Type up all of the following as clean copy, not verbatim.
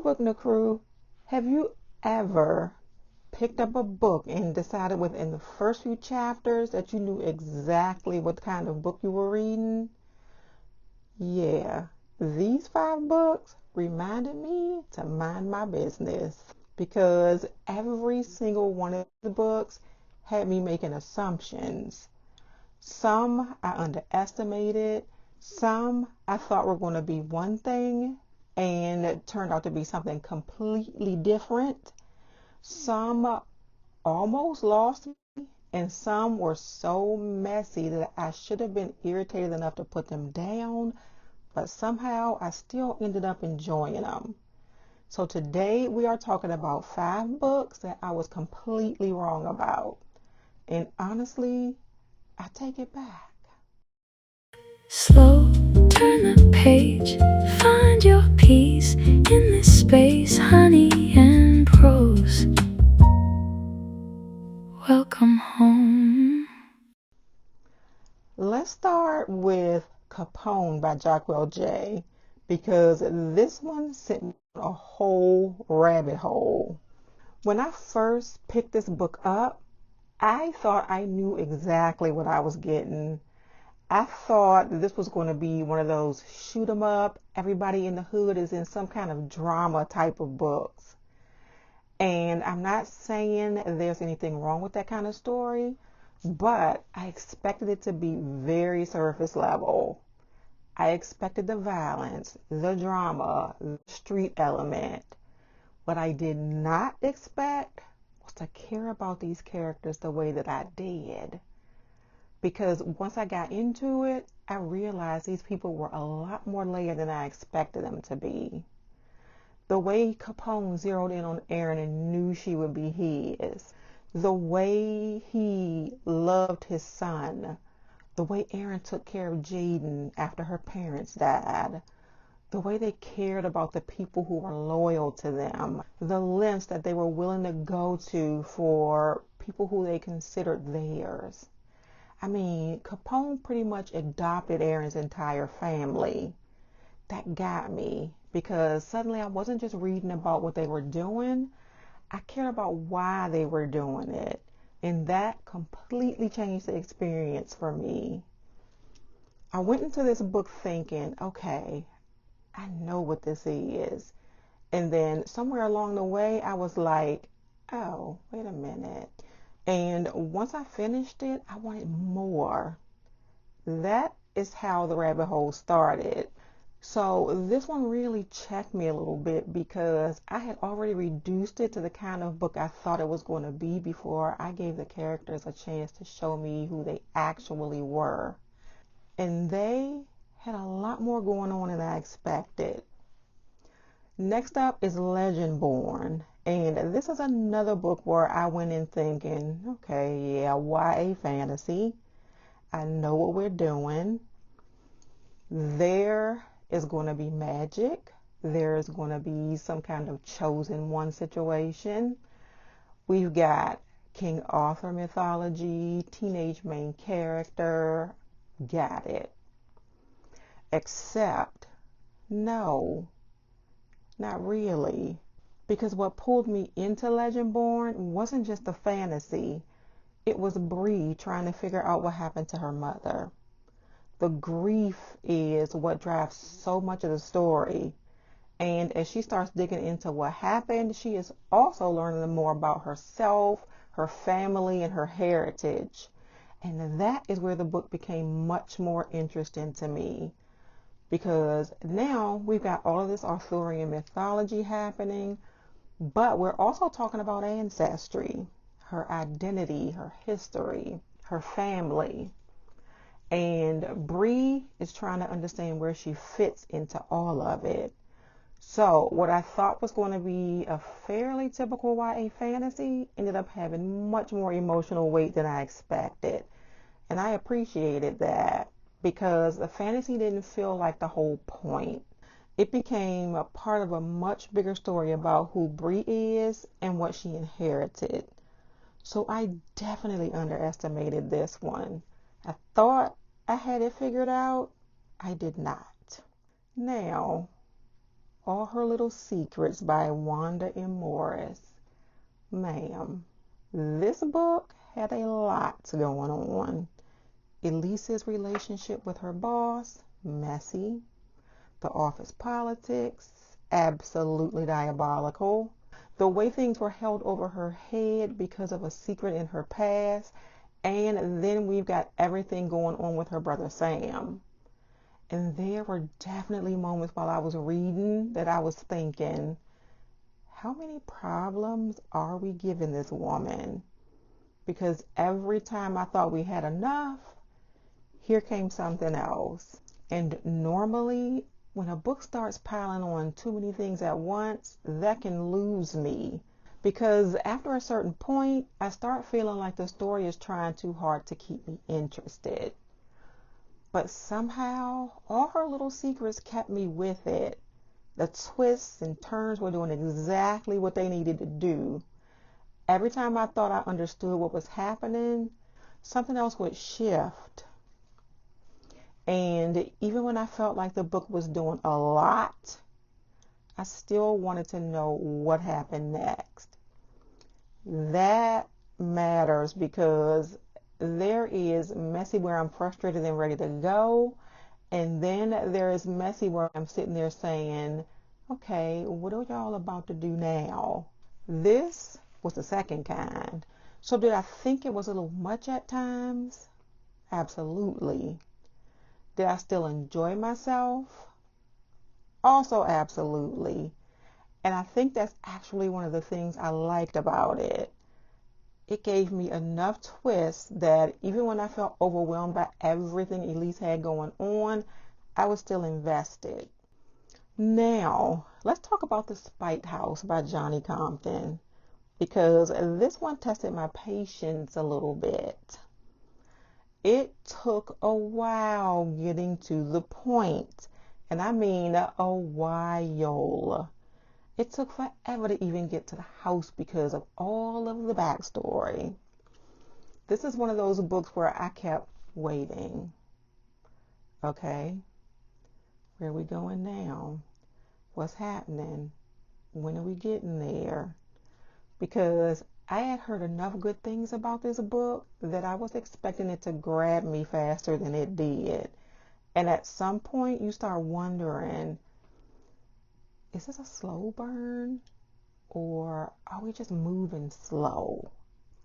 Book Nook crew, have you ever picked up a book and decided within the first few chapters that you knew exactly what kind of book you were reading? Yeah, these 5 books reminded me to mind my business because every single one of the books had me making assumptions. Some I underestimated, some I thought were going to be one thing and it turned out to be something completely different. Some almost lost me, and some were so messy that I should have been irritated enough to put them down, but somehow I still ended up enjoying them. So today we are talking about 5 books that I was completely wrong about. And honestly, I take it back. Slow, turn the page, find your peace in this space, honey and prose. Welcome home. Let's start with Capone by Jahquel J because this one sent me on a whole rabbit hole. When I first picked this book up, I thought I knew exactly what I was getting. I thought this was going to be one of those shoot 'em up, everybody in the hood is in some kind of drama type of books. And I'm not saying there's anything wrong with that kind of story, but I expected it to be very surface level. I expected the violence, the drama, the street element. What I did not expect was to care about these characters the way that I did. Because once I got into it, I realized these people were a lot more layered than I expected them to be. The way Capone zeroed in on Erin and knew she would be his. The way he loved his son. The way Erin took care of Jaden after her parents died. The way they cared about the people who were loyal to them. The lengths that they were willing to go to for people who they considered theirs. I mean, Capone pretty much adopted Erin's entire family. That got me because suddenly I wasn't just reading about what they were doing. I cared about why they were doing it. And that completely changed the experience for me. I went into this book thinking, okay, I know what this is. And then somewhere along the way, I was like, oh, wait a minute. And once I finished it, I wanted more. That is how the rabbit hole started. So this one really checked me a little bit because I had already reduced it to the kind of book I thought it was going to be before I gave the characters a chance to show me who they actually were. And they had a lot more going on than I expected. Next up is Legendborn. And this is another book where I went in thinking, okay, yeah, YA fantasy. I know what we're doing. There is going to be magic. There's going to be some kind of chosen one situation. We've got King Arthur mythology, teenage main character. Got it. Except, no, not really. Because what pulled me into Legendborn wasn't just the fantasy. It was Bree trying to figure out what happened to her mother. The grief is what drives so much of the story. And as she starts digging into what happened, she is also learning more about herself, her family, and her heritage. And that is where the book became much more interesting to me. Because now we've got all of this Arthurian mythology happening, but we're also talking about ancestry, her identity, her history, her family. And Bree is trying to understand where she fits into all of it. So what I thought was going to be a fairly typical YA fantasy ended up having much more emotional weight than I expected. And I appreciated that because the fantasy didn't feel like the whole point. It became a part of a much bigger story about who Bree is and what she inherited. So I definitely underestimated this one. I thought I had it figured out. I did not. Now, All Her Little Secrets by Wanda M. Morris. Ma'am, this book had a lot going on. Elise's relationship with her boss, messy. The office politics, absolutely diabolical. The way things were held over her head because of a secret in her past. And then we've got everything going on with her brother Sam. And there were definitely moments while I was reading that I was thinking, how many problems are we giving this woman? Because every time I thought we had enough, here came something else. And normally, when a book starts piling on too many things at once, that can lose me. Because after a certain point, I start feeling like the story is trying too hard to keep me interested. But somehow, All Her Little Secrets kept me with it. The twists and turns were doing exactly what they needed to do. Every time I thought I understood what was happening, something else would shift. And even when I felt like the book was doing a lot, I still wanted to know what happened next. That matters because there is messy where I'm frustrated and ready to go. And then there is messy where I'm sitting there saying, okay, what are y'all about to do now? This was the second kind. So did I think it was a little much at times? Absolutely. Did I still enjoy myself? Also absolutely. And I think that's actually one of the things I liked about it. It gave me enough twists that even when I felt overwhelmed by everything Elise had going on, I was still invested. Now, let's talk about The Spite House by Johnny Compton, because this one tested my patience a little bit. It took a while getting to the point, and I mean a while. It took forever to even get to the house because of all of the backstory. This is one of those books where I kept waiting. Okay, where are we going now? What's happening? When are we getting there? Because I had heard enough good things about this book that I was expecting it to grab me faster than it did. And at some point you start wondering, is this a slow burn or are we just moving slow?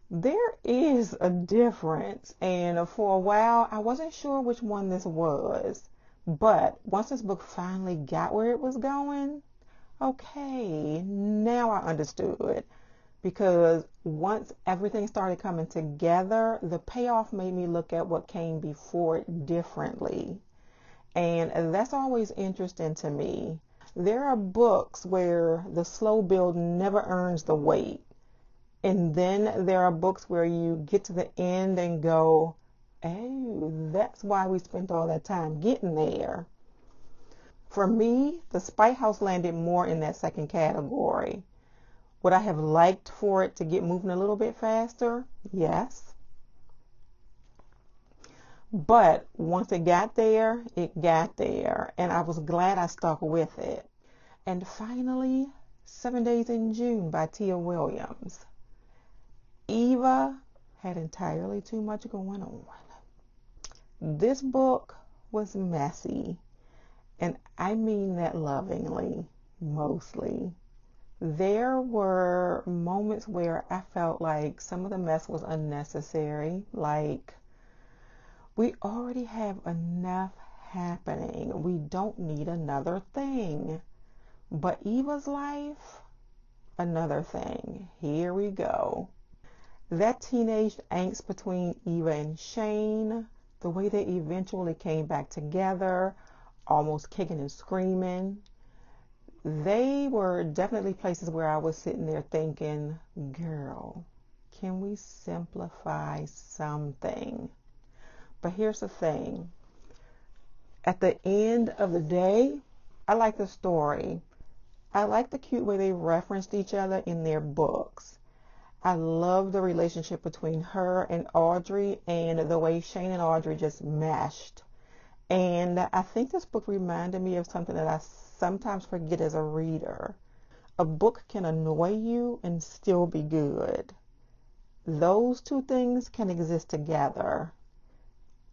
There is a difference, and for a while I wasn't sure which one this was. But once this book finally got where it was going, okay, now I understood. Because once everything started coming together, the payoff made me look at what came before it differently. And that's always interesting to me. There are books where the slow build never earns the wait. And then there are books where you get to the end and go, oh, that's why we spent all that time getting there. For me, The Spite House landed more in that second category. Would I have liked for it to get moving a little bit faster? Yes. But once it got there, and I was glad I stuck with it. And finally, 7 Days in June by Tia Williams. Eva had entirely too much going on. This book was messy, and I mean that lovingly, mostly. There were moments where I felt like some of the mess was unnecessary, like we already have enough happening. We don't need another thing. But Eva's life, another thing. Here we go. That teenage angst between Eva and Shane, the way they eventually came back together, almost kicking and screaming, they were definitely places where I was sitting there thinking, girl, can we simplify something? But here's the thing. At the end of the day, I like the story. I like the cute way they referenced each other in their books. I love the relationship between her and Audrey and the way Shane and Audrey just meshed. And I think this book reminded me of something that I sometimes forget as a reader. A book can annoy you and still be good. Those two things can exist together.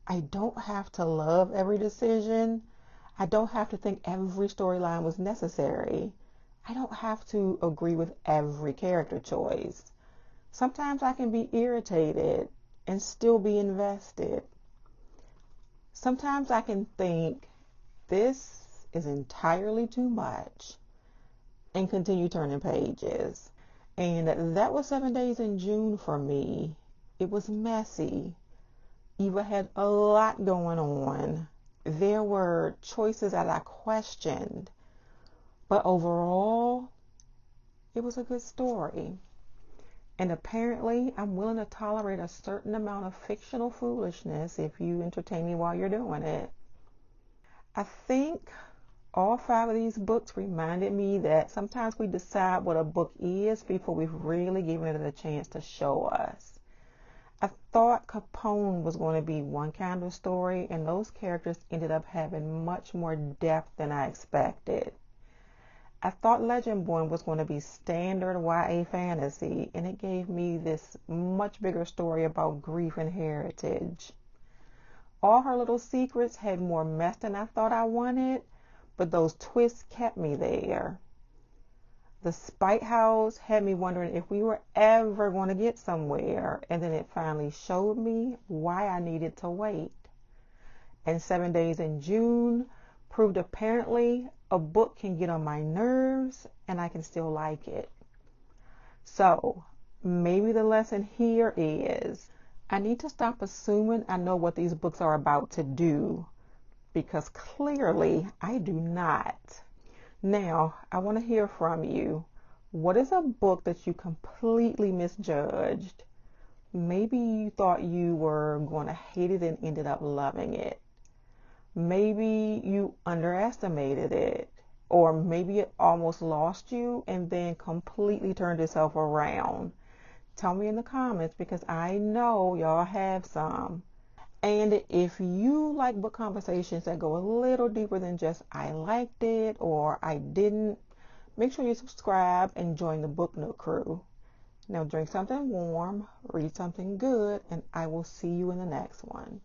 I don't have to love every decision. I don't have to think every storyline was necessary. I don't have to agree with every character choice. Sometimes I can be irritated and still be invested. Sometimes I can think, this is entirely too much, and continue turning pages. And that was 7 Days in June for me. It was messy. Eva had a lot going on. There were choices that I questioned. But overall, it was a good story. And apparently, I'm willing to tolerate a certain amount of fictional foolishness if you entertain me while you're doing it. I think all 5 of these books reminded me that sometimes we decide what a book is before we've really given it a chance to show us. I thought Capone was going to be one kind of story, and those characters ended up having much more depth than I expected. I thought Legendborn was going to be standard YA fantasy, and it gave me this much bigger story about grief and heritage. All Her Little Secrets had more mess than I thought I wanted, but those twists kept me there. The Spite House had me wondering if we were ever going to get somewhere, and then it finally showed me why I needed to wait. And 7 Days in June proved apparently a book can get on my nerves and I can still like it. So maybe the lesson here is I need to stop assuming I know what these books are about to do, because clearly I do not. Now, I want to hear from you. What is a book that you completely misjudged? Maybe you thought you were going to hate it and ended up loving it. Maybe you underestimated it, or maybe it almost lost you and then completely turned itself around. Tell me in the comments, because I know y'all have some. And if you like book conversations that go a little deeper than just I liked it or I didn't, make sure you subscribe and join the Book Nook crew. Now drink something warm, read something good, and I will see you in the next one.